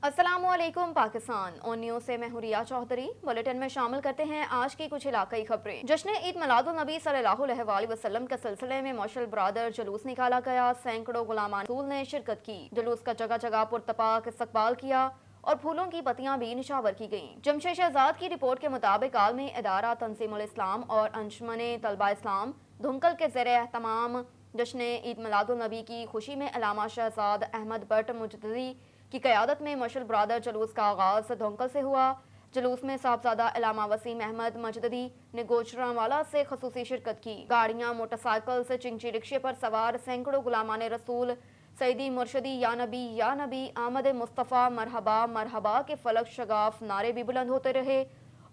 अस्सलामु अलैकुम पाकिस्तान और न्यूज़ से मैं हुरिया चौधरी। बुलेटिन में शामिल करते हैं आज की कुछ इलाकाई खबरें। जश्न ईद मिलादुन नबी सल्लल्लाहु अलैहि वसल्लम के सिलसिले में मार्शल ब्रादर जुलूस निकाला गया। सैकड़ों गुलामान रसूल ने शिरकत की। जुलूस का जगह जगह पुरतपाक इस्तकबाल किया और फूलों की पत्तियां भी निशावर की गईं। जमशेद शहजाद की रिपोर्ट के मुताबिक आलमी इदारा तंजीमुल इस्लाम और अंजुमन तलबा इस्लाम धुमकल के ज़ेरे एहतमाम जश्न ईद मिलादुन नबी की खुशी में अल्लामा शहजाद अहमद बट मुजद्दी की क़यादत में मार्शल ब्रादर जुलूस का आगाज़ धुमकल से हुआ। जुलूस में साहबजादा अल्लामा वसीम अहमद मुजद्दी ने गोजरांवाला से खसूसी शिरकत की। गाड़ियाँ, मोटरसाइकिल से चिंची रिक्शे पर सवार सैकड़ों गुलामान रसूल सईदी मुर्शदी या नबी आमद मुस्तफ़ा मरहबा मरहबा के फलक शगाफ नारे भी बुलंद होते रहे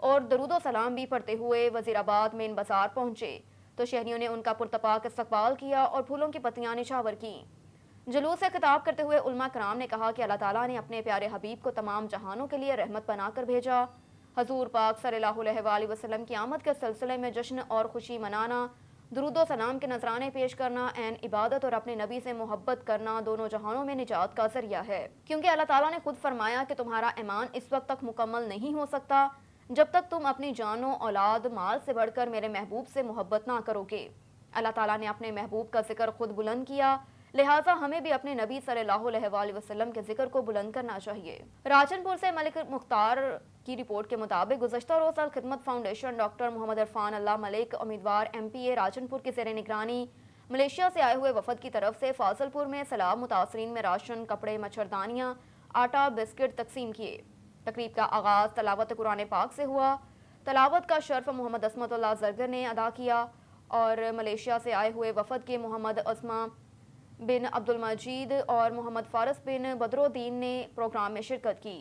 और दरूदो सलाम भी पढ़ते हुए वज़ीराबाद मेन बाजार पहुँचे तो शहरियों ने उनका पुरतपाक इस्तकबाल किया और फूलों की पत्तियां निछावर की। जुलूस से खिताब करते हुए उलमा कराम ने कहा कि अल्लाह ताला ने अपने प्यारे हबीब को तमाम जहानों के लिए रहमत बनाकर भेजा। हजूर पाक सल्लल्लाहु अलैहि वसल्लम की आमद के सिलसिले में जश्न और खुशी मनाना, दुरूदो सलाम के नजराने पेश करना, ऐन इबादत और अपने नबी से मोहब्बत करना दोनों जहानों में निजात का जरिया है, क्योंकि अल्लाह ताला ने खुद फरमाया कि तुम्हारा ईमान इस वक्त तक मुकम्मल नहीं हो सकता जब तक तुम अपनी जानो, औलाद, माल से बढ़कर मेरे महबूब से मोहब्बत ना करोगे। अल्लाह ताला ने अपने महबूब का जिक्र खुद बुलंद किया, लिहाजा हमें भी अपने नबी सल्लल्लाहु अलैहि वसल्लम के जिक्र को बुलंद करना चाहिए। राजनपुर से मलिक मुख्तार की रिपोर्ट के मुताबिक गुज़श्ता रोज़ अल खिदमत फाउंडेशन डॉक्टर मोहम्मद इरफान अल्लाह मलिक उम्मीदवार MPA राजनपुर की ज़ेरे निगरानी मलेशिया से आए हुए वफद की तरफ से फाजलपुर में सैलाब मुतासरीन में राशन, कपड़े, मच्छरदानियाँ, आटा, बिस्किट तकसीम किए। तकरीब का आगाज़ तलावत कुरान पाक से हुआ। तलावत का शर्फ मोहम्मद असमतुल्लाह ज़रगर ने अदा किया और मलेशिया से आए हुए वफद के मोहम्मद अस्मा बिन अब्दुल मजीद और मोहम्मद फारस बिन बदरुद्दीन ने प्रोग्राम में शिरकत की।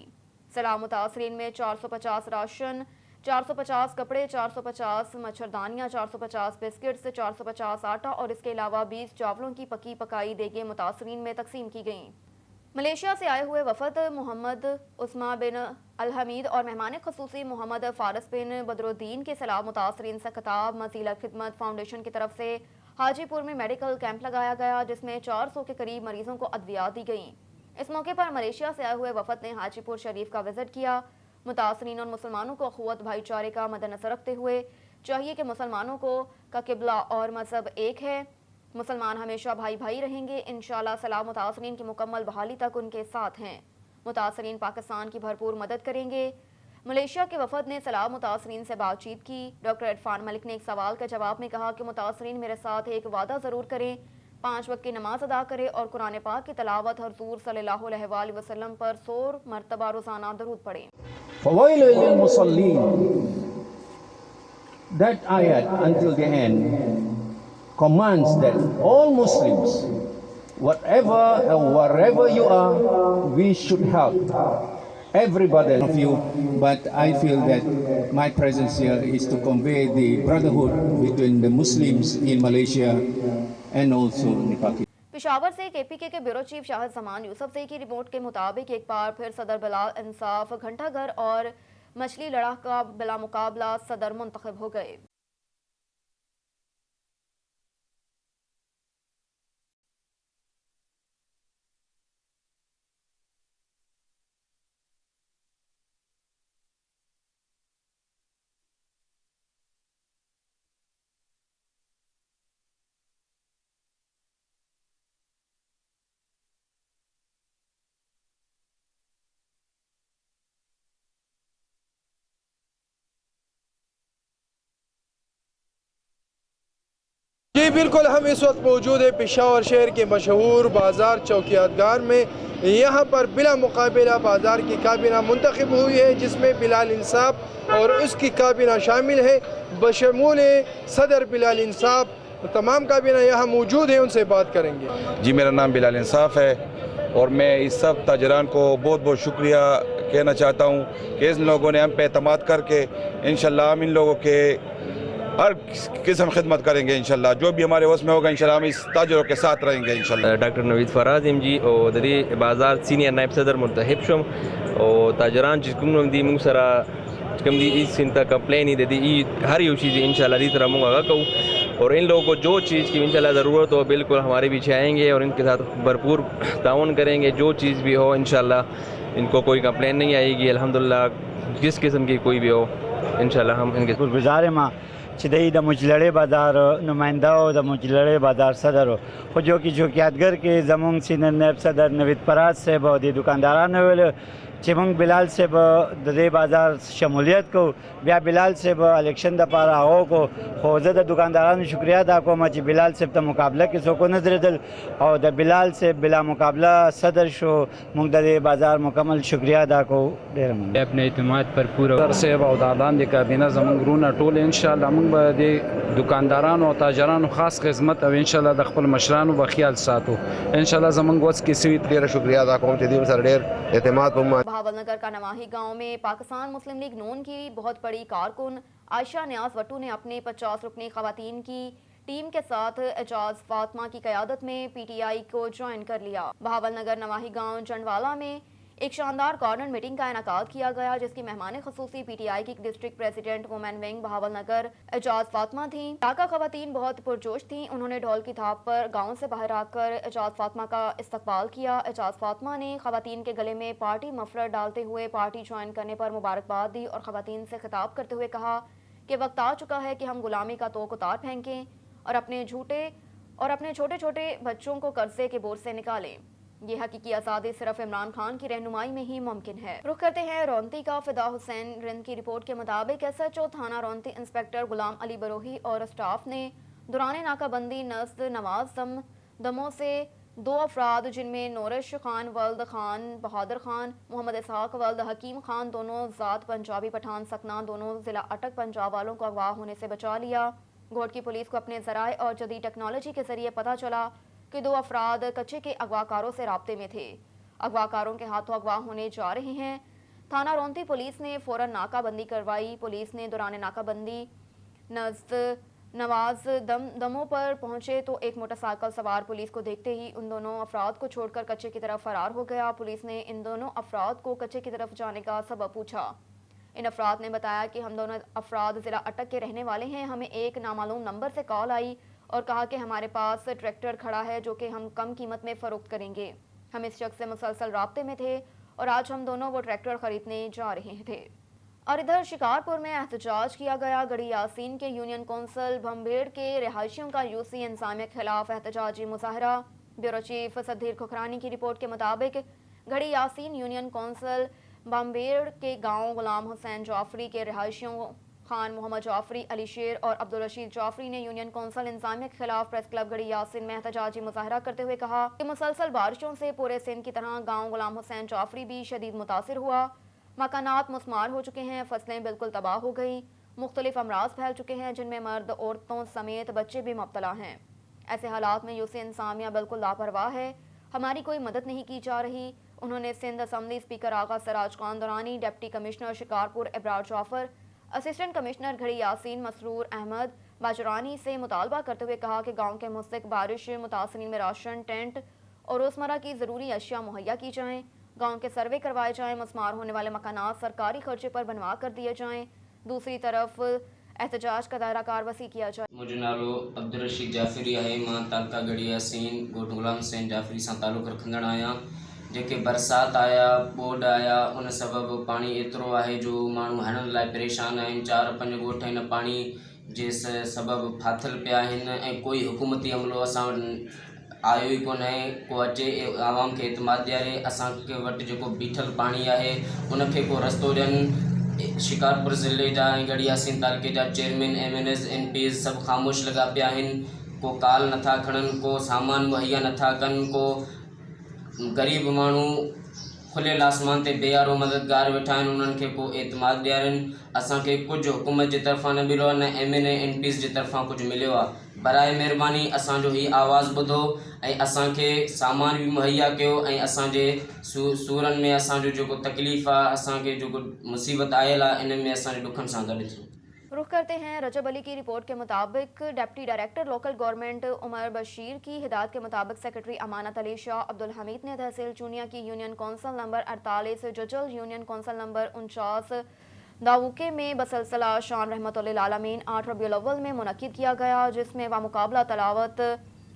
सलाम मुतासरीन में 450 राशन, 450 कपड़े, 450 मच्छरदानियाँ, 450 बिस्किट्स, 450 आटा और इसके अलावा 20 चावलों की पकी पकाई देगें मुतासरीन में तकसीम की गईं। मलेशिया से आए हुए वफद मोहम्मद उस्मा बिन अल-हमीद और मेहमान खसूसी मोहम्मद फारस बिन बदरुद्दीन के सलाम मुतासरीन से खिताब मज़ील खिदमत फाउंडेशन की तरफ से हाजीपुर में मेडिकल कैंप लगाया गया, जिसमें 400 के करीब मरीजों को अद्वियात दी गईं। इस मौके पर मलेशिया से आए हुए वफद ने हाजीपुर शरीफ का विजिट किया। मुतासरीन और मुसलमानों को अखुवत भाईचारे का मद्देनजर रखते हुए चाहिए कि मुसलमानों को का किबला और मजहब एक है, मुसलमान हमेशा भाई भाई रहेंगे। इंशाअल्लाह सलाम मुतासरीन की मुकम्मल बहाली तक उनके साथ हैं। मुतासरीन पाकिस्तान की भरपूर मदद करेंगे। मलेशिया के वफद ने सलाम मुतासरीन से बातचीत की। डॉक्टर इरफान मलिक ने एक सवाल के जवाब में कहा कि मुतासरीन मेरे साथ एक वादा ज़रूर करें, 5 वक्त की नमाज अदा करें और कुरान पाक की तलावत हजूर सल्लल्लाहु अलैहि वसल्लम पर 100 मरतबा रोज़ाना दरूद पढ़ें। فَوَيْلٌ لِلْمُصَلِّينَ. That ayat until the end commands that all Muslims, whatever and wherever you are, we should help everybody of you. But I feel that my presence here is to convey the brotherhood between the Muslims in Malaysia and also in Pakistan. Peshawar से KPK के bureau chief Shahid Zaman Yusuf से की report के मुताबिक एक बार फिर सदर बिलाल इंसाफ घंटाघर और मछली लड़ाह का बिला मुकाबला सदर मुंतखब हो गए। जी बिल्कुल, हम इस वक्त मौजूद है पेशावर शहर के मशहूर बाज़ार चौकियातगार में। यहाँ पर बिला मुकाबला बाज़ार की काबीना मुंतखब हुई है, जिसमें बिलाल इंसाफ और उसकी काबीना शामिल है। बशमूल सदर बिलाल इंसाफ तमाम काबीना यहाँ मौजूद है, उनसे बात करेंगे। जी, मेरा नाम बिलाल इंसाफ है और मैं इस सब ताजरान को बहुत बहुत शुक्रिया कहना चाहता हूँ कि इन लोगों ने हम पे एतमाद करके इंशाल्लाह हम इन लोगों के हर किस्म खिदमत करेंगे। इंशाल्लाह जो भी हमारे वश में होगा इंशाल्लाह हम इस ताजरों के साथ रहेंगे इंशाल्लाह। डॉक्टर नवीद फराज MG और दरी बाजार सीनियर नायब सदर मुंतखब शुम और ताजरान जिसकुम दी मुंग सरा कम दी इस चिंता complain he they the her you चीज़ इंशाल्लाह दी तरह मुंगा कहूँ और इन लोगों को जो चीज़ की इंशाल्लाह ज़रूरत हो बिल्कुल हमारे पीछे आएंगे और इनके साथ भरपूर ताउन करेंगे। जो चीज़ भी हो इंशाल्लाह ان کو کوئی کمپلین نہیں آئے گی الحمدللہ جس قسم کی کوئی بھی ہو انشاءاللہ ہم ان کے گزار ما چدئی د مجلڑے بازار نمائندہ و د مجلڑے بازار صدر ہو خو جو کہ یادگر کے زمون سینئر نیب صدر نوید پراز صاحب او د دکاندارانو ویل چې موږ بلال صاحب د دې بازار شمولیت کو بیا بلال صاحب الیکشن د پاره هغه کو خو زه د دکاندارانو شکریا ادا کوم چې بلال صاحب ته مقابله کې څوک نه درېدل او د بلال صاحب بلا مقابله صدر شو موږ د دې بازار مکمل شکریا ادا کو ډېر مننه اپنے اعتماد پر پورا صدر صاحب او دادان د کابینه زمونږ رونه ټول ان شاء الله موږ به د دکاندارانو او تاجرانو خاص خدمت او ان شاء الله د خپل مشرانو به خیال ساتو ان شاء الله زمونږ وس کې سوي ډېر شکریا ادا کوم چې دې سره ډېر اعتماد په بہاول نگر کا نواحی گاؤں میں پاکستان مسلم لیگ نون کی بہت بڑی کارکن عائشہ نیاز وٹو نے اپنے 50 رکنی خواتین کی ٹیم کے ساتھ اعجاز فاطمہ کی قیادت میں پی ٹی آئی کو جوائن کر لیا۔ بہاول نگر نواحی گاؤں جنڈوالا میں ایک شاندار کارنر میٹنگ کا انعقاد کیا گیا جس کی مہمان خصوصی پی ٹی آئی کی district president woman wing Bahawalnagar Ejaz Fatima تھیں۔ علاقہ خواتین بہت پرجوش تھیں، انہوں نے ڈھول کی تھاپ پر گاؤں سے باہر آ کر اعجاز فاطمہ کا استقبال کیا۔ اعجاز فاطمہ نے خواتین کے گلے میں پارٹی مفلر ڈالتے ہوئے پارٹی جوائن کرنے پر مبارکباد دی اور خواتین سے خطاب کرتے ہوئے کہا کہ وقت آ چکا ہے کہ ہم غلامی کا توق اتار پھینکیں اور اپنے چھوٹے چھوٹے بچوں کو قرضے کے بوجھ سے نکالیں۔ یہ حقیقی آزادی صرف عمران خان کی رہنمائی میں ہی ممکن ہے۔ رخ کرتے ہیں رونتی کا۔ فدا حسین رند کی رپورٹ کے مطابق ایس ایچ او تھانہ رونتی انسپیکٹر غلام علی بروہی اور اسٹاف نے دوران ناکہ بندی نزد نواز دموں سے 2 افراد جن میں نورش خان ولد خان بہادر خان، محمد اسحاق ولد حکیم خان دونوں ذات پنجابی پٹھان سکنا دونوں ضلع اٹک پنجاب والوں کو اغوا ہونے سے بچا لیا۔ گوٹ کی پولیس کو اپنے ذرائع اور جدید ٹیکنالوجی کے ذریعے پتہ چلا کہ 2 افراد کچے کے اغوا کاروں سے رابطے میں تھے، اغوا کاروں کے ہاتھوں اغوا ہونے جا رہے ہیں۔ تھانہ رونتی پولیس نے فوراً ناکہ بندی کروائی۔ پولیس نے دوران ناکہ بندی نزد نواز دموں پر پہنچے تو ایک موٹر سائیکل سوار پولیس کو دیکھتے ہی ان دونوں افراد کو چھوڑ کر کچے کی طرف فرار ہو گیا۔ پولیس نے ان دونوں افراد کو کچے کی طرف جانے کا سبب پوچھا۔ ان افراد نے بتایا کہ ہم دونوں افراد ضلع اٹک کے رہنے والے ہیں، ہمیں ایک نامعلوم نمبر سے کال آئی اور کہا کہ ہمارے پاس ٹریکٹر کھڑا ہے جو کہ ہم کم قیمت میں فروخت کریں گے۔ ہم اس شخص سے مسلسل رابطے میں تھے اور آج ہم دونوں وہ ٹریکٹر خریدنے جا رہے تھے۔ اور ادھر شکارپور میں احتجاج کیا گیا۔ گڑھی یاسین کے یونین کونسل بھمبیڑ کے رہائشیوں کا یو سی انتظامیہ کے خلاف احتجاجی مظاہرہ۔ بیورو چیف صدیر کھکھرانی کی رپورٹ کے مطابق گڑھی یاسین یونین کونسل بھمبیڑ کے گاؤں غلام حسین جعفری کے رہائشیوں خان محمد جعفری، علی شیر اور عبدالرشید جعفری نے یونین کونسل انتظامیہ کے خلاف پریس کلب گڑھی یاسین میں احتجاجی مظاہرہ کرتے ہوئے کہا کہ مسلسل بارشوں سے پورے سندھ کی طرح گاؤں غلام حسین جعفری بھی شدید متاثر ہوا۔ مکانات مسمار ہو چکے ہیں، فصلیں بالکل تباہ ہو گئیں، مختلف امراض پھیل چکے ہیں جن میں مرد، عورتوں سمیت بچے بھی مبتلا ہیں۔ ایسے حالات میں یو سی انتظامیہ بالکل لاپرواہ ہے، ہماری کوئی مدد نہیں کی جا رہی۔ انہوں نے سندھ اسمبلی اسپیکر آغا سراج خان دورانی، ڈپٹی کمشنر شکارپور ابرار جعفر، اسسٹنٹ کمشنر گھڑی یاسین مسرور احمد باجرانی سے مطالبہ کرتے ہوئے کہا کہ گاؤں کے مستحق بارش متاثرین میں راشن، ٹینٹ اور روزمرہ کی ضروری اشیاء مہیا کی جائیں، گاؤں کے سروے کروائے جائیں، مسمار ہونے والے مکانات سرکاری خرچے پر بنوا کر دیے جائیں۔ دوسری طرف احتجاج کا دائرہ کار وسیع کیا جائے۔ مجھے نالو عبدالرشید جعفری ہے، ماں تعلقہ گڑھی یاسین گوٹ غلام حسین جعفری سے تعلق رکھندڑ آیا۔ जेके बरसात आया, ॿोॾ आया, उन सबबु पाणी एतिरो आहे जो माण्हू हणण लाइ परेशान आहिनि। 4-5 ॻोठ हिन पाणी जे सबबु फाथल पिया आहिनि ऐं कोई हुकूमती अमलो असां वटि आयो ई कोन आहे। को अचे आवाम खे एतमाद ॾियारे असांखे वटि जेको बीठल पाणी आहे उनखे को रस्तो ॾियनि। शिकारपुर ज़िले जा ऐं गढ़ी यासीन तालुके जा चेयरमैन, MNAs, MPs सभु ख़ामोश लॻा पिया आहिनि। को काल नथा खणनि, को सामान मुहैया नथा कनि, को ग़रीब माण्हू खुलियल आसमान ते बेयारो मददगार वेठा आहिनि, उन्हनि खे को एतमाद ॾियारनि। असांखे कुझु हुकूमत जे तरफ़ां न मिलियो आहे, न MNA, MPs जे तरफ़ां कुझु मिलियो आहे। बराए महिरबानी असांजो हीउ आवाज़ु ॿुधो ऐं असांखे सामान बि मुहैया कयो ऐं असांजे सूरनि में असांजो जेको तकलीफ़ आहे, असांखे जेको मुसीबत आयल आहे, इन में असांजे ॾुखनि सां गॾु थियो। رخ کرتے ہیں رجب علی کی رپورٹ کے مطابق ڈپٹی ڈائریکٹر لوکل گورنمنٹ عمر بشیر کی ہدایت کے مطابق سیکرٹری امانت علی شاہ عبدالحمید نے تحصیل چونیا کی union council number 48 Jajal union council number 49 داووکے میں بسلسلہ شان رحمت للعالمین 8 ربیع الاول میں منعقد کیا گیا، جس میں بمقابلہ تلاوت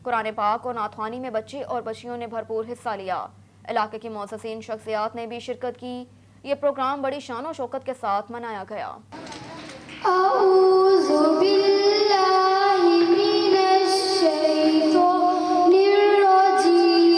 قرآن پاک اور نعت خوانی میں بچے اور بچیوں نے بھرپور حصہ لیا۔ علاقے کی معززین شخصیات نے بھی شرکت کی. یہ پروگرام بڑی شان و شوکت کے ساتھ منایا گیا. اعوذ باللہ من الشیطان الرجیم.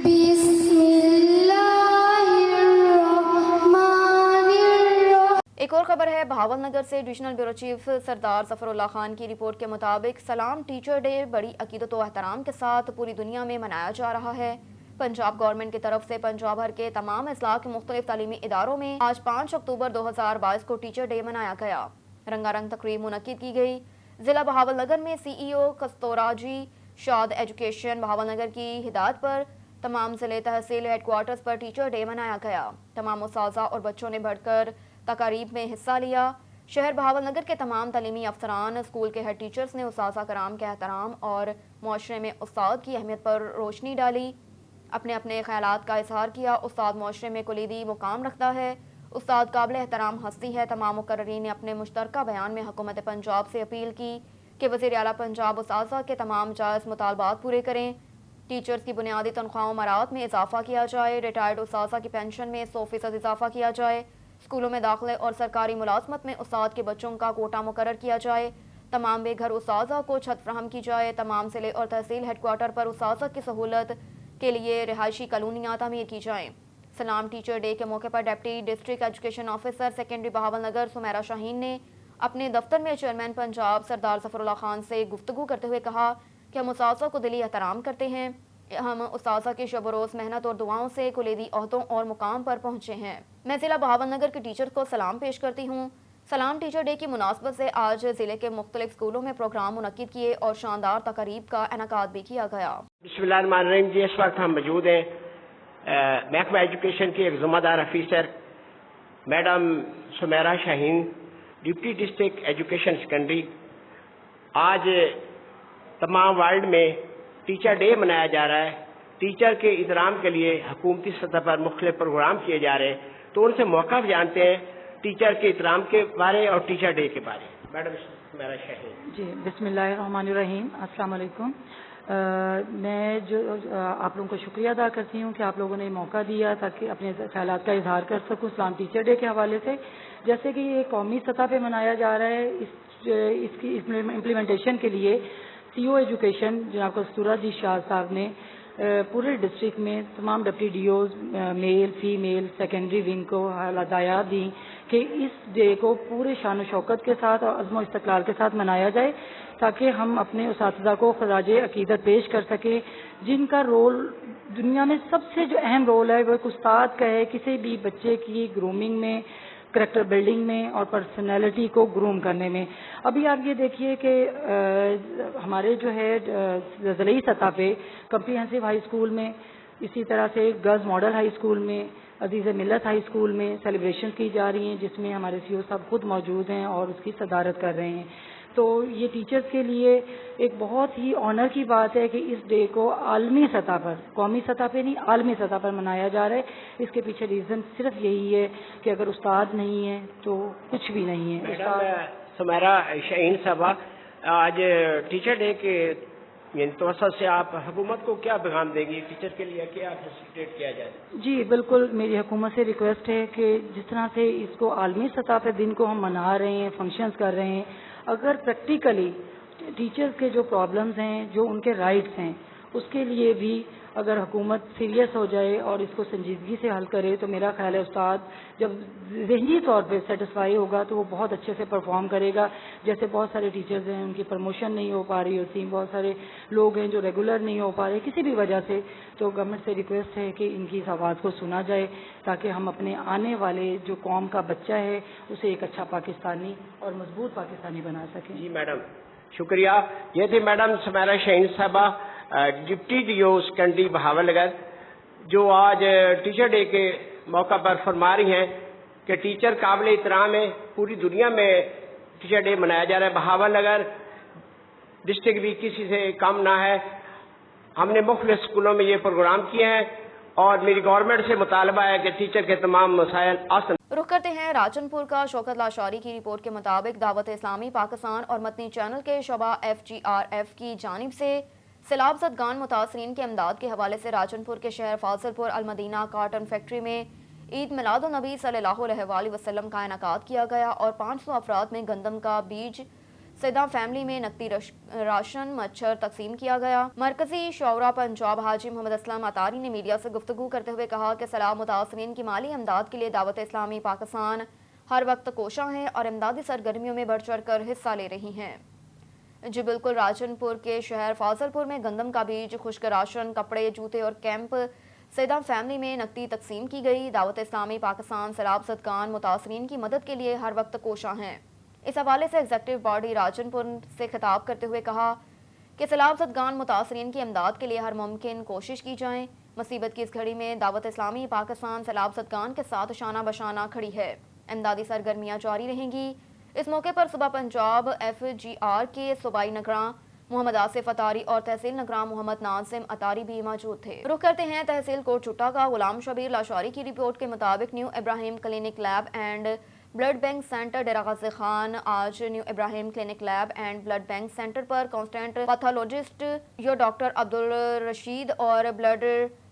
بسم اللہ الرحمن الرحیم. ایک اور خبر ہے بہاول نگر سے. ایڈیشنل بیورو چیف سردار ظفر اللہ خان کی رپورٹ کے مطابق سلام ٹیچر ڈے بڑی عقیدت و احترام کے ساتھ پوری دنیا میں منایا جا رہا ہے. پنجاب گورنمنٹ کی طرف سے پنجاب بھر کے تمام اضلاع کے مختلف تعلیمی اداروں میں آج 5 اکتوبر 2022 کو ٹیچر ڈے منایا گیا. رنگا رنگ تقریب منعقد کی گئی. ضلع بہاول نگر میں سی ای او کستوراجی شاد ایجوکیشن بہاول نگر کی ہدایت پر تمام ضلع تحصیل ہیڈ کوارٹرز پر ٹیچر ڈے منایا گیا. تمام اساتذہ اور بچوں نے بڑھ کر تقاریب میں حصہ لیا. شہر بہاول نگر کے تمام تعلیمی افسران، اسکول کے ہیڈ ٹیچرز نے اساتذہ کرام کے احترام اور معاشرے میں استاد کی اہمیت پر روشنی ڈالی. اپنے اپنے خیالات کا اظہار کیا. استاد معاشرے میں کلیدی مقام رکھتا ہے. استاد قابل احترام ہستی ہے. تمام مقررین نے اپنے مشترکہ بیان میں حکومت پنجاب سے اپیل کی کہ وزیر اعلیٰ پنجاب اساتذہ کے تمام جائز مطالبات پورے کریں. ٹیچرز کی بنیادی تنخواہوں مرات میں اضافہ کیا جائے. ریٹائرڈ اساتذہ کی پینشن میں 100% اضافہ کیا جائے. اسکولوں میں داخلے اور سرکاری ملازمت میں استاد کے بچوں کا کوٹا مقرر کیا جائے. تمام بے گھر اساتذہ کو چھت فراہم کی جائے. تمام ضلع اور تحصیل ہیڈ کوارٹر پر اساتذہ کی سہولت کے لیے رہائشی کالونیاں تعمیر کی جائیں. سلام ٹیچر ڈے کے موقع پر deputy district education officer secondary Bahawalnagar Sumaira Shaheen نے اپنے دفتر میں چیئرمین پنجاب سردار ظفر اللہ خان سے گفتگو کرتے ہوئے کہا کہ ہم اساتذہ کو دلی احترام کرتے ہیں. ہم اساتذہ کی شب و روز محنت اور دعاؤں سے کلیدی عہدوں اور مقام پر پہنچے ہیں. میں ضلع بہاول نگر کے ٹیچر کو سلام پیش کرتی ہوں. سلام ٹیچر ڈے کی مناسبت سے آج ضلع کے مختلف اسکولوں میں پروگرام منعقد کیے اور شاندار تقریب کا انعقاد بھی کیا گیا. بسم اللہ الرحمن الرحیم. جی اس وقت ہم موجود ہیں محکمہ ایجوکیشن کی ایک ذمہ دار افیسر میڈم سمیرا شاہین، ڈپٹی ڈسٹرکٹ ایجوکیشن سیکنڈری. آج تمام ورلڈ میں ٹیچر ڈے منایا جا رہا ہے. ٹیچر کے احترام کے لیے حکومتی سطح پر مختلف پروگرام کیے جا رہے ہیں. تو ان سے موقع جانتے ہیں ٹیچر کے احترام کے بارے اور ٹیچر ڈے کے بارے. میڈم سمیرا شاہین. جی بسم اللہ الرحمن الرحیم. السلام علیکم. میں جو آپ لوگوں کو شکریہ ادا کرتی ہوں کہ آپ لوگوں نے موقع دیا تاکہ اپنے خیالات کا اظہار کر سکوں اسلام ٹیچر ڈے کے حوالے سے. جیسے کہ یہ قومی سطح پہ منایا جا رہا ہے، اس کی امپلیمنٹیشن کے لیے سی او ایجوکیشن جناب کستوراجی شاد صاحب نے پورے ڈسٹرکٹ میں تمام deputy D Os male female secondary wing کو ہدایات دیں کہ اس ڈے کو پورے شان و شوکت کے ساتھ اور عزم و استقلال کے ساتھ منایا جائے تاکہ ہم اپنے اساتذہ کو خراج عقیدت پیش کر سکیں، جن کا رول دنیا میں سب سے جو اہم رول ہے وہ ایک استاد کا ہے کسی بھی بچے کی گرومنگ میں، کریکٹر بلڈنگ میں اور پرسنالٹی کو گروم کرنے میں. ابھی آپ یہ دیکھیے کہ ہمارے جو ہے ضلعی سطح پہ کمپریہنسو ہائی اسکول میں، اسی طرح سے گرلز ماڈل ہائی اسکول میں، عزیز ملت ہائی اسکول میں سیلیبریشن کی جا رہی ہیں جس میں ہمارے سی او صاحب خود موجود ہیں اور اس کی صدارت کر رہے ہیں. تو یہ ٹیچرز کے لیے ایک بہت ہی آنر کی بات ہے کہ اس ڈے کو عالمی سطح پر، قومی سطح پہ نہیں عالمی سطح پر منایا جا رہا ہے. اس کے پیچھے ریزن صرف یہی ہے کہ اگر استاد نہیں ہے تو کچھ بھی نہیں ہے. میڈم سمیرا شاہین صاحبہ، آج ٹیچر ڈے کے یعنی توسط سے آپ حکومت کو کیا پیغام دیں گی؟ ٹیچر کے لیے کیا فیسیلیٹیٹ کیا جائے؟ جی بالکل، میری حکومت سے ریکویسٹ ہے کہ جس طرح سے اس کو عالمی سطح پہ دن کو ہم منا رہے ہیں، فنکشنز کر رہے ہیں، اگر پریکٹیکلی ٹیچرز کے جو پرابلمز ہیں، جو ان کے رائٹس ہیں، اس کے لیے بھی اگر حکومت سیریس ہو جائے اور اس کو سنجیدگی سے حل کرے تو میرا خیال ہے استاد جب ذہنی طور پہ سیٹسفائی ہوگا تو وہ بہت اچھے سے پرفارم کرے گا. جیسے بہت سارے ٹیچرز ہیں ان کی پروموشن نہیں ہو پا رہی ہوتی، بہت سارے لوگ ہیں جو ریگولر نہیں ہو پا رہے کسی بھی وجہ سے. تو گورنمنٹ سے ریکویسٹ ہے کہ ان کی اس آواز کو سنا جائے تاکہ ہم اپنے آنے والے جو قوم کا بچہ ہے اسے ایک اچھا پاکستانی اور مضبوط پاکستانی بنا سکیں. جی میڈم شکریہ. یہ تھی میڈم سمیرا شاہین صاحبہ، deputy D O secondary Bahawal Nagar, جو آج ٹیچر ڈے کے موقع پر فرما رہی ہیں کہ ٹیچر قابل احترام ہے. پوری دنیا میں ٹیچر ڈے منایا جا رہا ہے. بہاول نگر ڈسٹرکٹ بھی کسی سے کم نہ ہے. ہم نے مختلف اسکولوں میں یہ پروگرام کیے ہیں اور میری گورنمنٹ سے مطالبہ ہے کہ ٹیچر کے تمام مسائل آسان. رخ کرتے ہیں راجن پور کا. شوکت لاشاری کی رپورٹ کے مطابق دعوت اسلامی پاکستان اور مدنی چینل کے شعبہ FGRF کی جانب سے سیلاب زدگان متاثرین کی امداد کے حوالے سے راجنپور کے شہر فاضلپور المدینہ کاٹن فیکٹری میں عید میلاد النبی صلی اللہ علیہ وآلہ وسلم کا انعقاد کیا گیا اور 500 افراد میں گندم کا بیج، سیدہ فیملی میں نقدی راشن، مچھر تقسیم کیا گیا۔ مرکزی شورا پنجاب حاجی محمد اسلم اطاری نے میڈیا سے گفتگو کرتے ہوئے کہا کہ سیلاب متاثرین کی مالی امداد کے لیے دعوت اسلامی پاکستان ہر وقت کوشاں ہے اور امدادی سرگرمیوں میں بڑھ چڑھ کر حصہ لے رہی ہیں۔ جی بالکل، راجنپور کے شہر فاضلپور میں گندم کا بیج، خشک راشن، کپڑے، جوتے اور کیمپ سیدہ فیملی میں نقدی تقسیم کی گئی۔ دعوت اسلامی پاکستان سیلاب زدگان متاثرین کی مدد کے لیے ہر وقت کوشاں ہیں۔ اس حوالے سے ایگزیکٹو باڈی راجنپور سے خطاب کرتے ہوئے کہا کہ سیلاب زدگان متاثرین کی امداد کے لیے ہر ممکن کوشش کی جائے۔ مصیبت کی اس گھڑی میں دعوت اسلامی پاکستان سیلاب زدگان کے ساتھ شانہ بشانہ کھڑی ہے۔ امدادی سرگرمیاں جاری رہیں گی۔ اس موقع پر صوبہ پنجاب FGR کے صوبائی نگراں محمد آصف اطاری اور تحصیل نگراں محمد ناظم اطاری بھی موجود تھے۔ رخ کرتے ہیں تحصیل کوٹ چٹا کا۔ غلام شبیر لاشواری کی رپورٹ کے مطابق new Ibrahim clinic lab and blood bank centre Dera Ghazi Khan آج new Ibrahim clinic lab and blood bank centre پر کانسٹنٹ پیتھولوجسٹ یو ڈاکٹر عبدالرشید اور blood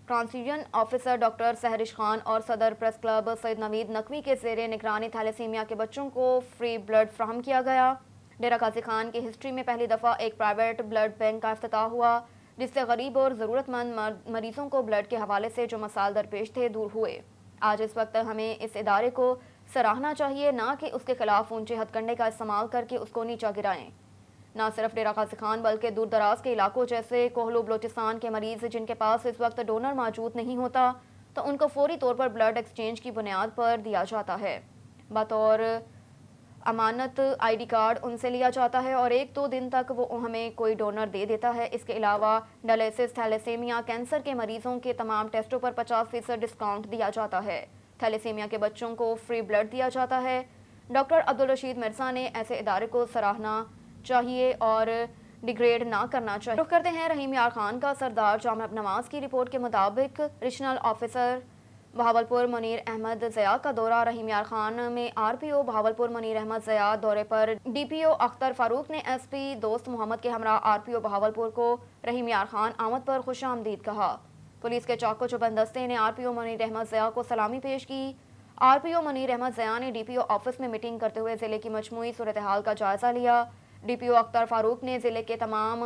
transfusion officer doctor Sehrish Khan اور صدر پریس کلب سید نوید نقوی کے زیر نگرانی تھیلیسیمیا کے بچوں کو فری بلڈ فراہم کیا گیا۔ ڈیرہ غازی خان کی ہسٹری میں پہلی دفعہ ایک پرائیویٹ بلڈ بینک کا افتتاح ہوا، جس سے غریب اور ضرورت مند مریضوں کو بلڈ کے حوالے سے جو مسائل درپیش تھے دور ہوئے۔ آج اس وقت ہمیں اس ادارے کو سراہنا چاہیے، نہ کہ اس کے خلاف اونچے ہتھ کنڈے کا استعمال کر کے اس کو نیچا گرائیں۔ نہ صرف ڈیرہ غازی خان بلکہ دور دراز کے علاقوں جیسے کوہلو بلوچستان کے مریض جن کے پاس اس وقت ڈونر موجود نہیں ہوتا تو ان کو فوری طور پر بلڈ ایکسچینج کی بنیاد پر دیا جاتا ہے۔ بطور امانت ID کارڈ ان سے لیا جاتا ہے اور 1-2 دن تک وہ ہمیں کوئی ڈونر دے دیتا ہے۔ اس کے علاوہ ڈائلسس، تھیلیسیمیا، کینسر کے مریضوں کے تمام ٹیسٹوں پر 50% ڈسکاؤنٹ دیا جاتا ہے۔ تھیلیسیمیا کے بچوں کو فری بلڈ دیا جاتا ہے۔ ڈاکٹر عبدالرشید مرزا نے ایسے ادارے کو سراہنا چاہیے اور ڈیگریڈ نہ کرنا چاہیے۔ رخ کرتے ہیں رحیم یار خان کا۔ سردار جامع نواز کی رپورٹ کے مطابق ریجنل آفیسر بہاولپور منیر احمد ضیاء کا دورہ۔ رحیم یار خان میں RPO بہاولپور منیر احمد ضیاء دورے پر DPO اختر فاروق نے SP دوست محمد کے ہمراہ RPO بہاولپور کو رحیم یار خان آمد پر خوش آمدید کہا۔ پولیس کے چاق و چوبند دستے نے RPO منیر احمد ضیاء کو سلامی پیش کی۔ RPO منیر احمد ضیاء نے DPO آفس میں میٹنگ کرتے ہوئے ضلع کی مجموعی صورتحال کا جائزہ لیا۔ DPO اختر فاروق نے ضلع کے تمام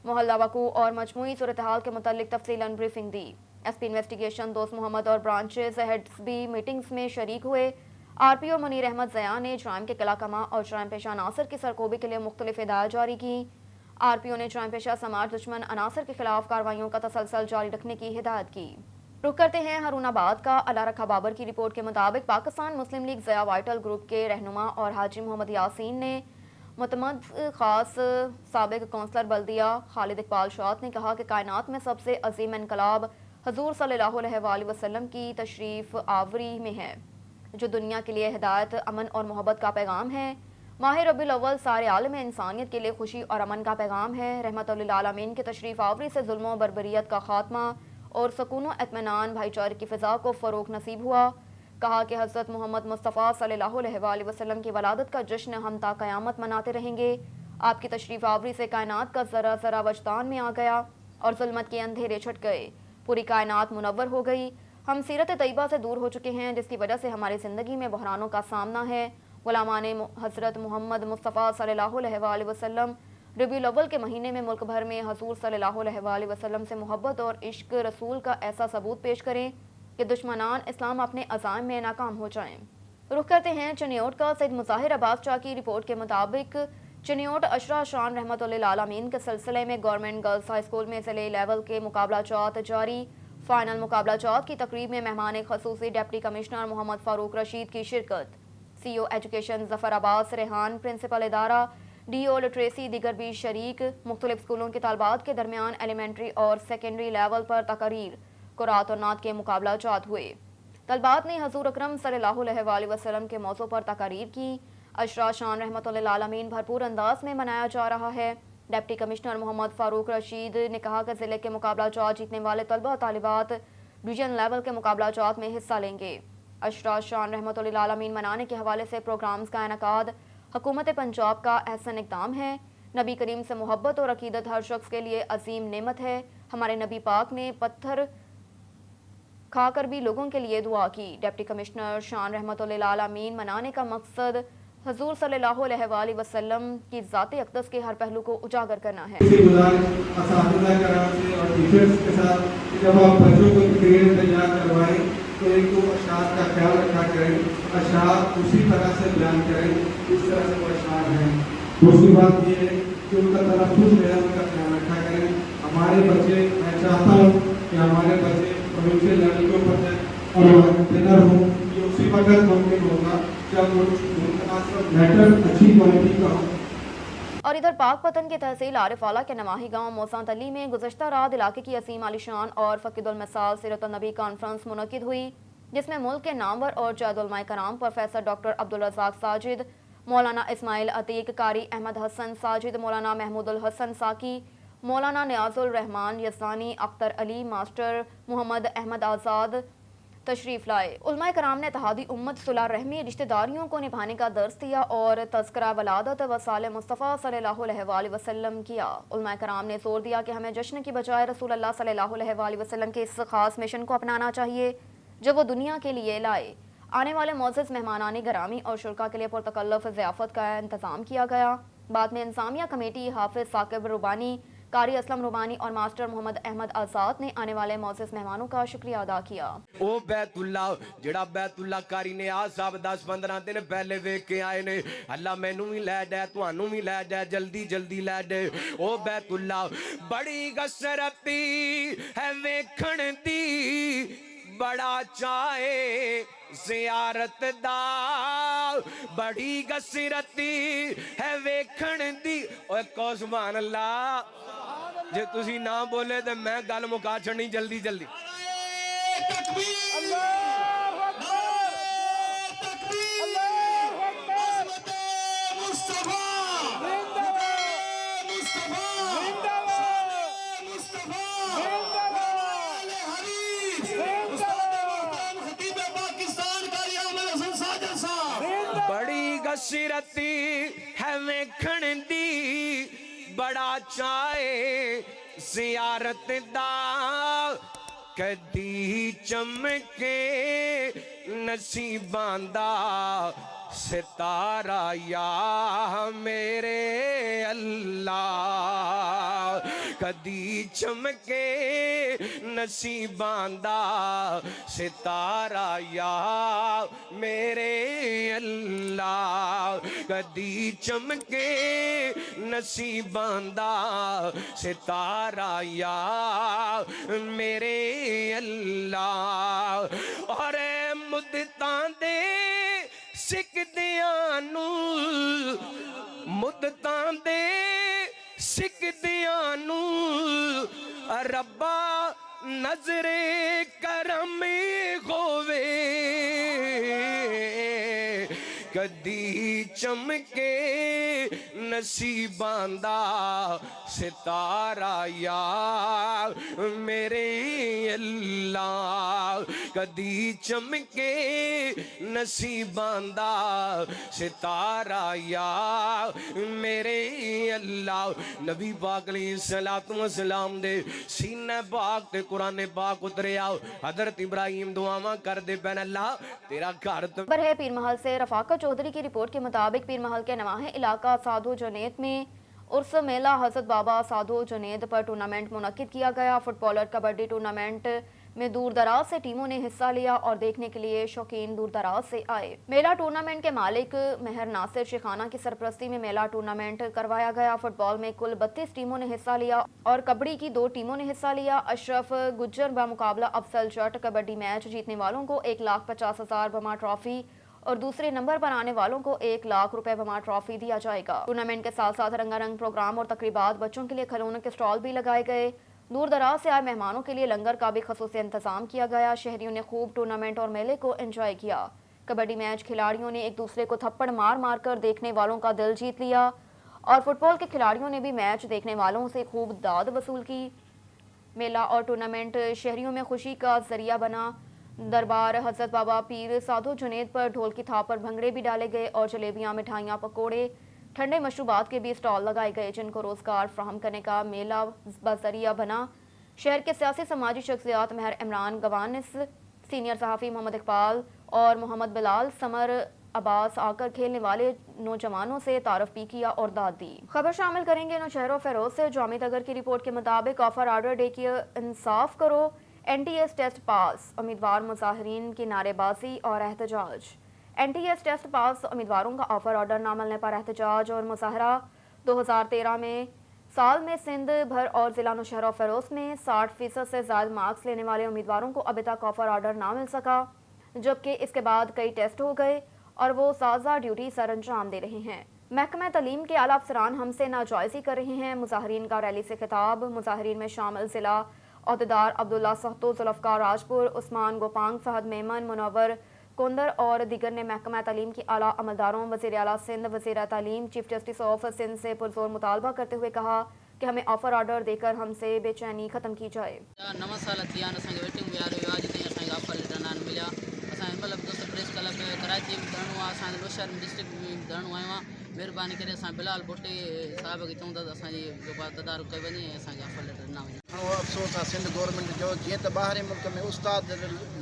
محلہ وقوع اور مجموعی صورتحال کے متعلق تفصیلاً بریفنگ دی۔ SP انویسٹیگیشن دوست محمد اور برانچز ہیڈز بھی میٹنگز میں شریک ہوئے۔ RPO منیر احمد ضیاء نے جرائم کے قلعہ کما اور جرائم پیشہ عناصر کی سرکوبی کے لیے مختلف ہدایات جاری کی۔ RPO نے جرائم پیشہ سماج دشمن عناصر کے خلاف کارروائیوں کا تسلسل جاری رکھنے کی ہدایت کی۔ رخ کرتے ہیں ہارون آباد کا۔ اللہ رکھا بابر کی رپورٹ کے مطابق پاکستان مسلم لیگ ضیاء وائٹل گروپ کے رہنما اور حاجی محمد یاسین نے متمد خاص سابق کونسلر بلدیہ خالد اقبال شاعت نے کہا کہ کائنات میں سب سے عظیم انقلاب حضور صلی اللہ علیہ وآلہ وسلم کی تشریف آوری میں ہے، جو دنیا کے لیے ہدایت، امن اور محبت کا پیغام ہے۔ ماہ ربیع الاول سارے عالم انسانیت کے لیے خوشی اور امن کا پیغام ہے۔ رحمت للعالمین کی تشریف آوری سے ظلم و بربریت کا خاتمہ اور سکون و اطمینان، بھائی چارے کی فضا کو فروغ نصیب ہوا۔ کہا کہ حضرت محمد مصطفیٰ صلی اللہ علیہ وآلہ وسلم کی ولادت کا جشن ہم تا قیامت مناتے رہیں گے۔ آپ کی تشریف آوری سے کائنات کا ذرہ ذرہ وجدان میں آ گیا اور ظلمت کے اندھیرے چھٹ گئے، پوری کائنات منور ہو گئی۔ ہم سیرت طیبہ سے دور ہو چکے ہیں، جس کی وجہ سے ہماری زندگی میں بحرانوں کا سامنا ہے۔ غلامان حضرت محمد مصطفیٰ صلی اللہ علیہ وآلہ وسلم ربیع الاول کے مہینے میں ملک بھر میں حضور صلی اللہ علیہ وآلہ وسلم سے محبت اور عشق رسول کا ایسا ثبوت پیش کریں کہ دشمنان اسلام اپنے عزائم میں ناکام ہو جائیں۔ رخ کرتے ہیں چنیوٹ کا۔ سید مظاہر عباس چا کی رپورٹ کے مطابق چنیوٹ اشرا شان رحمت للعالمین کے سلسلے میں گورنمنٹ گرلز ہائی اسکول میں ضلعی لیول کے مقابلہ جات جاری۔ فائنل مقابلہ جات کی تقریب میں مہمان خصوصی ڈپٹی کمشنر محمد فاروق رشید کی شرکت۔ CO ایجوکیشن ظفر عباس ریحان، پرنسپل ادارہ DO لٹریسی دیگر بھی شریک۔ مختلف اسکولوں کے طالبات کے درمیان ایلیمنٹری اور سیکنڈری لیول پر تقاریر، قرات اور نعت کے مقابلہ جات ہوئے۔ طلبات نے حضور اکرم صلی اللہ علیہ وآلہ وسلم کے موضوع پر تقاریر کی۔ اشرا شان رحمت للعالمین بھرپور انداز میں منایا جا رہا ہے۔ ڈپٹی کمشنر محمد فاروق رشید نے کہا کہ ضلع کے مقابلہ جات جیتنے والے طلبہ طالبات ڈویژن لیول کے مقابلہ جات میں حصہ لیں گے۔ اشرا شان رحمت للعالمین منانے کے حوالے سے پروگرامز کا انعقاد حکومت پنجاب کا احسن اقدام ہے۔ नबी करीम से मोहब्बत और अकीदत हर शख्स के लिए अजीम नेमत है। हमारे नबी पाक ने पत्थर खाकर भी लोगों के लिए दुआ की। डिप्टी कमिश्नर शान रहमतुल्लिल आलमीन मनाने का मकसद हुजूर सल्लल्लाहु अलैहि वसल्लम की ज़ात अक़दस के हर पहलू को उजागर करना है। और टीचर्स के साथ जब आप बच्चों को ग्रेड तैयार करवाएं तो एक तो अशार का ख्याल रखा करें, अशार उसी तरह से बयान करें जिस तरह से वो अशार हैं। दूसरी बात ये है कि उनका तलफ़्फ़ुज़ जो है उनका ख्याल रखा करें। हमारे बच्चे, मैं चाहता हूँ कि हमारे बच्चे प्रोविंशियल लेवल के ऊपर जाएं और विनर हों। ये उसी वक्त मुमकिन होगा जब उनका मैटर अच्छी क्वालिटी का हो। और इधर पाकपतन के तहसील आरिफ आला के नवाही गांव मोसांत अली में गुज़श्ता रात इलाके की असीम आलिशान और फ़कीदुल मिसाल सीरतुन नबी कॉन्फ्रेंस मुनक़िद हुई, जिसमें मुल्क के नामवर और जायद उलमाए कराम प्रोफेसर डॉक्टर अब्दुल रज़ाक साजिद, मौलाना इस्माइल अतीक, कारी अहमद हसन साजिद, मौलाना महमूदुल हसन साकी, मौलाना नियाज़ुल रहमान यज़दानी, अख्तर अली, मास्टर मोहम्मद अहमद आज़ाद तशरीफ़ लाए। उलमाए कराम ने इत्तेहादी उम्मत, सुलह रहमी, रिश्तेदारियों को निभाने का दर्स दिया और तज़किरा वलादत व साल मुस्तफ़ा सल्लल्लाहु अलैहि वसल्लम किया। उलमाए कराम ने जोर दिया कि हमें जश्न की बजाय रसूल अल्लाह सल्लल्लाहु अलैहि वसल्लम के इस ख़ास मिशन को अपनाना चाहिए जो वो दुनिया के लिए लाए। आने वाले मोअज़्ज़ज़ मेहमानानी गरामी और शुरका के लिए पुरतकल्लुफ़ ज़ियाफ़त का इंतज़ाम किया गया। बाद में इंतज़ामिया कमेटी, हाफिज़ साकिब रुबानी, कारी असलम रुबानी और मास्टर मोहम्मद अहमद आज़ाद ने आने वाले मोअज़्ज़ज़ मेहमानों का शुक्रिया अदा किया। ओ बैतुल्ला जेड़ा बैतुल्ला कारी ने आ साहब 10-15 दिन पहले वेख के आए ने, अल्लाह मैनू भी लै दे, तुहानू भी लै दे, जल्दी जल्दी लै दे। ओ बैतुल्ला बड़ी गसरती है वेखण दी, बड़ा चाहे ज़ियारत दा, बड़ी गसरती है वेखण दी। ओए कहो सुभान अल्लाह। जे तुसी ना बोले तो मैं गल मुका छड़नी जल्दी जल्दी। बड़ी गसरती है वेखण दी, बड़ा चाहे ज़ियारत दा, कदी चमके नसीबां दा सितारा या मेरे अल्लाह, कदी चमके नसीबां दा सितारा या मेरे अल्लाह, कदी चमके नसीबां दा सितारा या मेरे अल्लाह। और मुद्दतां दे सिकदियां नू, मुद्दतां दे सिकदियां नू रब्बा नजरे करम होवे, कदी चमके नसीबां दा सितारा या मेरे अल्लाह, कदी चमके नसीबां दा सितारा या मेरे अल्लाह। नबी पाक अलैहिस्सलातु वस्सलाम दे सीने पाक ते कुरान पाक उतरिया, हज़रत इब्राहिम दुआवां करदे पैन अल्लाह तेरा घर खबर है पीर महल से। रफाकत चौधरी की रिपोर्ट के मुताबिक पीर महल के नवाहे इलाका साधो जुनैद में उर्स मेला हज़रत बाबा साधो जुनैद पर टूर्नामेंट मुनक्किद किया गया। फुटबॉलर कबड्डी टूर्नामेंट में दूर दराज से टीमों ने हिस्सा लिया और देखने के लिए शौकीन दूर दराज से आए। मेला टूर्नामेंट के मालिक मेहर नासिर शेखाना की सरपरस्ती में मेला टूर्नामेंट करवाया गया। फुटबॉल में कुल 32 टीमों ने हिस्सा लिया और कबड्डी की 2 टीमों ने हिस्सा लिया। अशरफ गुज्जर बमुकाबला अफसल जट कबड्डी मैच जीतने वालों को 1,50,000 बमा ट्रॉफी और दूसरे नंबर पर आने वालों को 1 लाख रुपए बमा ट्रॉफी दिया जाएगा। टूर्नामेंट के साथ साथ रंगारंग प्रोग्राम और तकरीबात, बच्चों के लिए खिलौनों के स्टॉल भी लगाए गए। दूर दराज से आए मेहमानों के लिए लंगर का भी खसूसी इंतजाम किया गया। शहरियों ने खूब टूर्नामेंट और मेले को एंजॉय किया। कबड्डी मैच खिलाड़ियों ने एक दूसरे को थप्पड़ मार मार कर देखने वालों का दिल जीत लिया और फुटबॉल के खिलाड़ियों ने भी मैच देखने वालों से खूब दाद वसूल की। मेला और टूर्नामेंट शहरियों में खुशी का जरिया बना। दरबार हजरत बाबा पीर साधो जुनैद पर ढोल की थाप पर भंगड़े भी डाले गए और जलेबियां, मिठाइयां, पकोड़े, ठंडे मशरूबात के भी स्टॉल लगाए गए, जिनको रोजगार फ्राहम करने का मेला बजरिया बना। शहर के सियासी समाजी शख्सियात महर इमरान गवानिस, सीनियर सहाफ़ी मोहम्मद इकबाल और मोहम्मद बिलाल समर अब्बास आकर खेलने वाले नौजवानों से तारफ भी किया और दाद दी। खबर शामिल करेंगे नौशहरों फेरोज से। जामिद अगर की रिपोर्ट के मुताबिक ऑफर ऑर्डर डे की इंसाफ करो, NTS टेस्ट पास, उम्मीदवार मुजाहिरीन की नारेबाजी और एहतजाज। NTS टेस्ट पास उम्मीदवारों का ऑफर ऑर्डर ना मिलने पर एहतजाज और मुजाहरा। 2013 में साल में सिंध भर और ज़िला नौशहरा फेरोज में 60% से ज़्यादा मार्क्स लेने वाले उम्मीदवारों को अभी तक ऑफर ऑर्डर ना मिल सका, जबकि इसके बाद कई टेस्ट हो गए और वो साजा ड्यूटी सर अंजाम दे रहे हैं। महकमा तालीम के आला अफसरान हमसे नाजायज़ी कर रहे हैं। मुजाहिरीन का रैली से खिताब। मुजाहिरीन में शामिल ज़िला अहदेदार अब्दुल्ला सहतो, जुल्फ़कार राजपुर, उस्मान गोपांग, फहद मेमन, मुनव्वर कोंदर और दीगर ने महकमा तालीम की आला अमलदारों, वज़ीर आला सिंध, वज़ीर तालीम, चीफ जस्टिस ऑफ सिंध से पुरजोर मुतालबा करते हुए कहा कि हमें ऑफर ऑर्डर देकर हमसे बेचैनी ख़त्म की जाए। नवा साल थी आहिनि, वेटिंग में रहियो आहे, अॼु ताईं असांखे ऑफर लेटर न मिलिया। असांखे मतिलबु दोस्त प्रेस क्लब कराची में धरणो आहे, असांजे नौशहर डिस्ट्रिक्ट में धरणो आयो आहे। महिरबानी करे असां बिलाल भुट्टे साहिब खे चऊं था त असांजी जेको आहे तदारुक कई वञे ऐं असांखे ऑफर लेटर न वञे। घणो अफ़सोस आहे सिंध गवर्नमेंट जो, जीअं त ॿाहिरि मुल्क में उस्ताद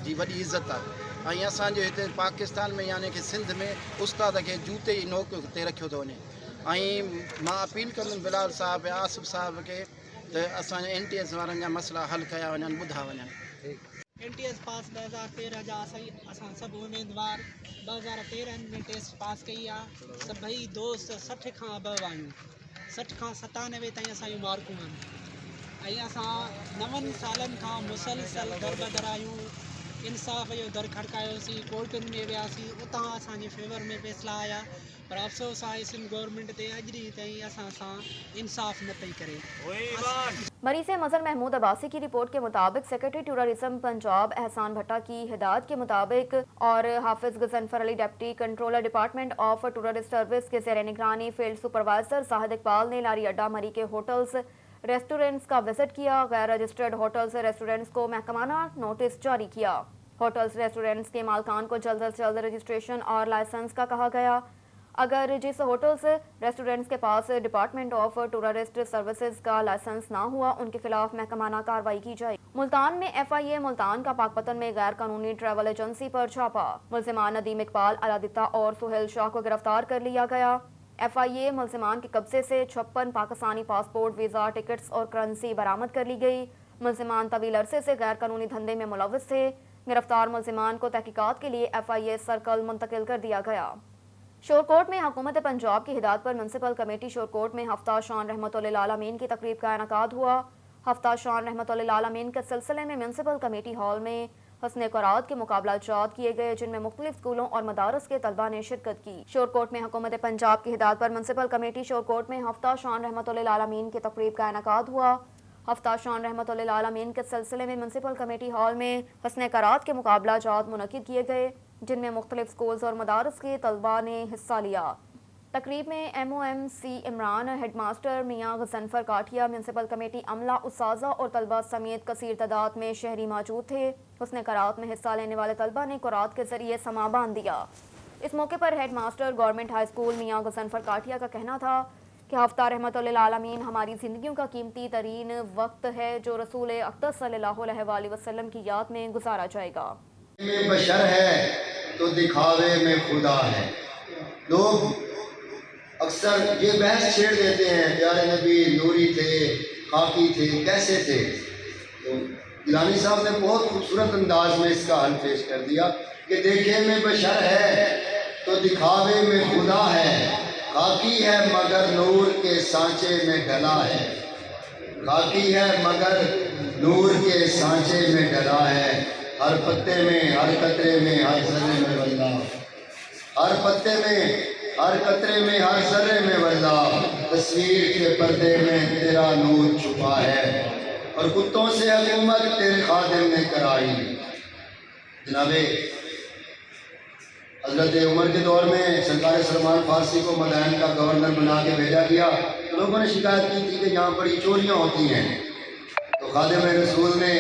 जी वॾी इज़त आहे, ऐं असांजे हिते पाकिस्तान में यानी कि सिंध में उस्ताद खे जूते ई नोक ते रखियो थो वञे। ऐं मां अपील कंदुमि बिलाल साहिब ऐं आसिफ साहिब खे त असांजे NTS वारनि जा मसइला हल कया वञनि, ॿुधा वञनि। NTS पास 2013 जा असां सभु उम्मीदवार 2013 में टेस्ट पास कई आहे। सभई दोस्त 60 खां अबव आहियूं, 60 खां 97 ताईं असांजूं मार्कूं आहिनि। ऐं असां 9 सालनि खां मुसलसल दर बदर आहियूं, इंसाफ़ जो दर खड़कायोसीं, कोर्टुनि में वियासीं, उतां असांजे फेवर में फ़ैसिला आया, पर अफ़सोस आहे सिंध गवर्नमेंट ते अॼु ॾींहुं ताईं असां सां इंसाफ़ न पई करे। मरी से मजर महमूद अब्बासी की रिपोर्ट के मुताबिक सेक्रेटरी टूरिज्म पंजाब एहसान भट्टा की हिदायत के मुताबिक और Hafiz Ghazanfar Ali deputy controller department of tourist service के ज़ेर निगरानी फील्ड सुपरवाइजर साहिद इकबाल ने लारी अड्डा मरी के होटल्स रेस्टोरेंट्स का विजिट किया। गैर रजिस्टर्ड होटल्स रेस्टोरेंट्स को महकमाना नोटिस जारी किया। होटल्स रेस्टोरेंट्स के मालकान को जल्द से जल्द रजिस्ट्रेशन और लाइसेंस का कहा गया। अगर जिस होटल्स रेस्टोरेंट्स के पास डिपार्टमेंट ऑफ टूरिस्ट सर्विसेज का लाइसेंस ना हुआ, उनके खिलाफ महकमाना कार्रवाई की जाए। मुल्तान में FIA मुल्तान का पाकपतन में गैर कानूनी ट्रैवल एजेंसी पर छापा। मुल्जिमान नदीम इकबाल, अलादिता और सुहेल शाह को गिरफ्तार कर लिया गया। FIA मुल्जिमान के कब्जे से 56 पाकिस्तानी पासपोर्ट, वीज़ा, टिकट्स और करेंसी बरामद कर ली गई। मुल्जिमान तवील अरसे से गैर कानूनी धंधे में मुलव्वस थे। गिरफ्तार मुल्जिमान को तहकीकात के लिए FIA सर्कल मुंतकिल कर दिया गया। शोरकोट में हुकूमत पंजाब की हिदायत पर म्यूनसिपल कमेटी शोरकोट में हफ्ता शान रहमतुल्लिल आलमीन की तकरीब का इनेकाद हुआ। हफ्ता शान रहमतुल्लिल आलमीन के सिलसिले में म्यूनसिपल कमेटी हॉल में हस्न क़रात के मुकाबला जात किए गए, जिनमें मुख्तलिफ स्कूलों और मदारस के तलबा ने शिरकत की। शोरकोट में हुकूमत पंजाब की हिदायत पर म्यूनसिपल कमेटी शोरकोट में हफ्ता शान रहमतुल्लिल आलमीन की तकरीब का इनेकाद हुआ। हफ्ता शान रहमतुल्लिल आलमीन के सिलसिले में म्यूनसिपल कमेटी हॉल में हस्न क़रात के मुकाबला जात मुनक़िद किए गए, जिनमें मुख्तलिफ स्कूल्स और मदारस के तलबा ने हिस्सा लिया। तकरीब में MOMC इमरान, हेडमास्टर मियाँ गजनफर काठिया, म्यूनसिपल कमेटी अमला, उस्ताज़ा और तलबा समेत कसीर तादाद में शहरी मौजूद थे। हुस्न क़रात में हिस्सा लेने वाले तलबा ने क़रात के ज़रिए समा बांध दिया। इस मौके पर हेडमास्टर गवर्नमेंट हाई स्कूल मियाँ गजनफर काठिया का कहना था कि हफ्ता रहमतुल्लिल आलमीन हमारी ज़िंदगियों का कीमती तरीन वक्त है, जो रसूल अक़दस सल्लल्लाहु अलैहि वसल्लम की याद में गुजारा जाएगा। में बशर है तो दिखावे में खुदा है। लोग अक्सर ये बहस छेड़ देते हैं, प्यारे नबी नूरी थे, खाकी थे, कैसे थे। तो गिलानी साहब ने बहुत खूबसूरत अंदाज में इसका हल पेश कर दिया कि देखे में बशर है तो दिखावे में खुदा है, खाकी है मगर नूर के सांचे में ढला है। खाकी है मगर नूर के सांचे में ढला है। हर पत्ते में, हर कतरे में, हर जर्रे में वल्ला, हर पत्ते में, हर कतरे में, हर जर्रे में वल्ला, तस्वीर के पर्दे में तेरा नूर छुपा है और कुत्तों से हुकूमत तेरे खादिम ने कराई। जनाबे हज़रत उमर के दौर में सरकार सलमान फारसी को मदायन का गवर्नर बना के भेजा गया, तो लोगों ने शिकायत की थी कि यहाँ बड़ी चोरियाँ होती हैं। तो खादिम रसूल ने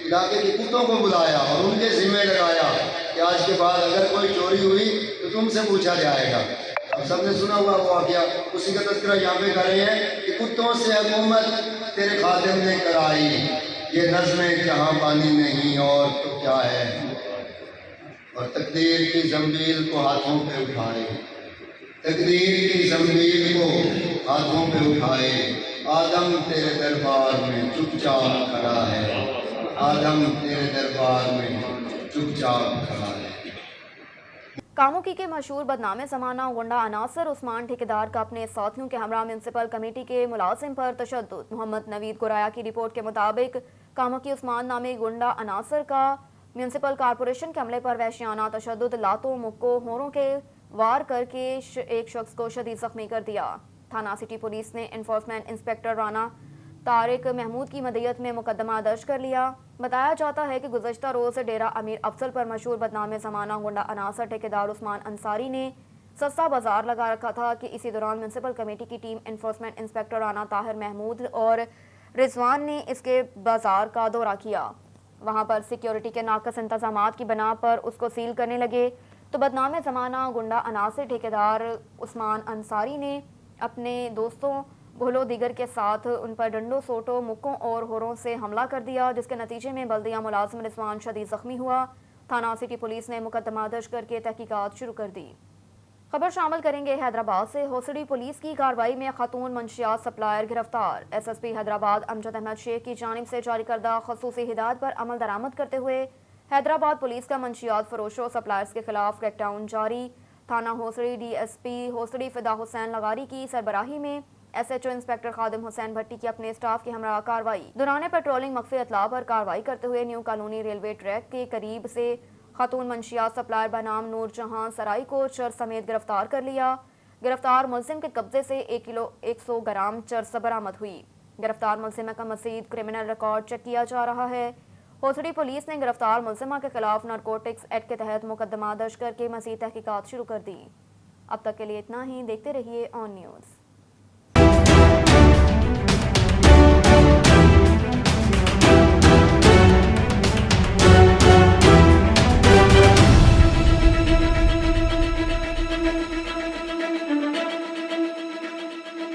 इलाके के कुत्तों को बुलाया और उनके ज़िम्मे लगाया कि आज के बाद अगर कोई चोरी हुई तो तुमसे पूछा जाएगा। अब सबने सुना हुआ वो वाक़या, उसी का तज़किरा यहाँ पे कर रहे हैं कि कुत्तों से हुकूमत तेरे खादिम ने कराई, ये नज़्में जहाँ पानी नहीं और तो क्या है, और तकदीर की ज़ंबील को हाथों पे उठाए, तकदीर की ज़ंबील को हाथों पे उठाए, आदम तेरे दरबार में चुपचाप खड़ा है, आदम तेरे दरबार में चुपचाप खड़ा है। कामुकी के मशहूर बदनामे ज़माना गुंडा अनासर उस्मान ठेकेदार का अपने साथियों के हमरा म्यूनसिपल कमेटी के मुलाजिम पर तशद्दुद। मोहम्मद नवीद गुराया की रिपोर्ट के मुताबिक कामुकी उस्मान नामी गुंडा अनासर का म्यूनसिपल कॉरपोरेशन के अमले पर वहशियाना तशद्दुद, लातों मुक्कों होरों के वार करके एक शख्स को शदीद जख्मी कर दिया। थाना सिटी पुलिस ने इन्फोर्समेंट इंस्पेक्टर राना तारिक महमूद की मदयत में मुकदमा दर्ज कर लिया। बताया जाता है कि गुज़श्ता रोज़ डेरा अमीर अफजल पर मशहूर बदनामे ज़माना गुंडा अनासर ठेकेदार उस्मान अंसारी ने सस्ता बाजार लगा रखा था कि इसी दौरान म्यूनसिपल कमेटी की team enforcement inspector Rana Tahir Mahmood और रिजवान ने इसके बाजार का दौरा किया। वहां पर सिक्योरिटी के नाकस इंतजामात की बना पर उसको सील करने लगे तो बदनामे ज़माना गुंडा अनासर ठेकेदार उस्मान अंसारी ने अपने दोस्तों भोलो दिगर के साथ उन पर डंडों, सोटों, मुक्कों और होरों से हमला कर दिया, जिसके नतीजे में बल्दिया मुलाजिम रिजवान शदीद जख्मी हुआ। थाना सिटी पुलिस ने मुकदमा दर्ज करके तहकीकात शुरू कर दी। खबर शामिल करेंगे हैदराबाद से। होसड़ी पुलिस की कार्रवाई में खातून मंशियात सप्लायर गिरफ्तार। SSP हैदराबाद अमजद अहमद शेख की जानिब से जारी करदा खसूसी हिदायत पर अमल दरामद करते हुए हैदराबाद पुलिस का मंशियात फरोशों सप्लायर्स के खिलाफ क्रैकडाउन जारी। थाना होसड़ी DSP होसड़ी फिदा हुसैन लगारी की सरबराही में SHO इंस्पेक्टर खादिम हुसैन भट्टी की अपने स्टाफ के हमरा कार्रवाई दौरान पेट्रोलिंग मख्फी इतला पर कार्रवाई करते हुए न्यू कॉलोनी रेलवे ट्रैक के करीब से खातून मंशियात सप्लायर बनाम नूर जहां सराई को चर्स समेत गिरफ्तार कर लिया। गिरफ्तार मुलजिम के कब्जे से 1 किलो 100 ग्राम चर्स बरामद हुई। गिरफ्तार मुलजिमा का मज़ीद क्रिमिनल रिकॉर्ड चेक किया जा रहा है। होसड़ी पुलिस ने गिरफ्तार मुलजिमा के खिलाफ नारकोटिक्स एक्ट के तहत मुकदमा दर्ज करके मज़ीद तहकीकात शुरू कर दी। अब तक के लिए इतना ही। देखते रहिए ऑन न्यूज़।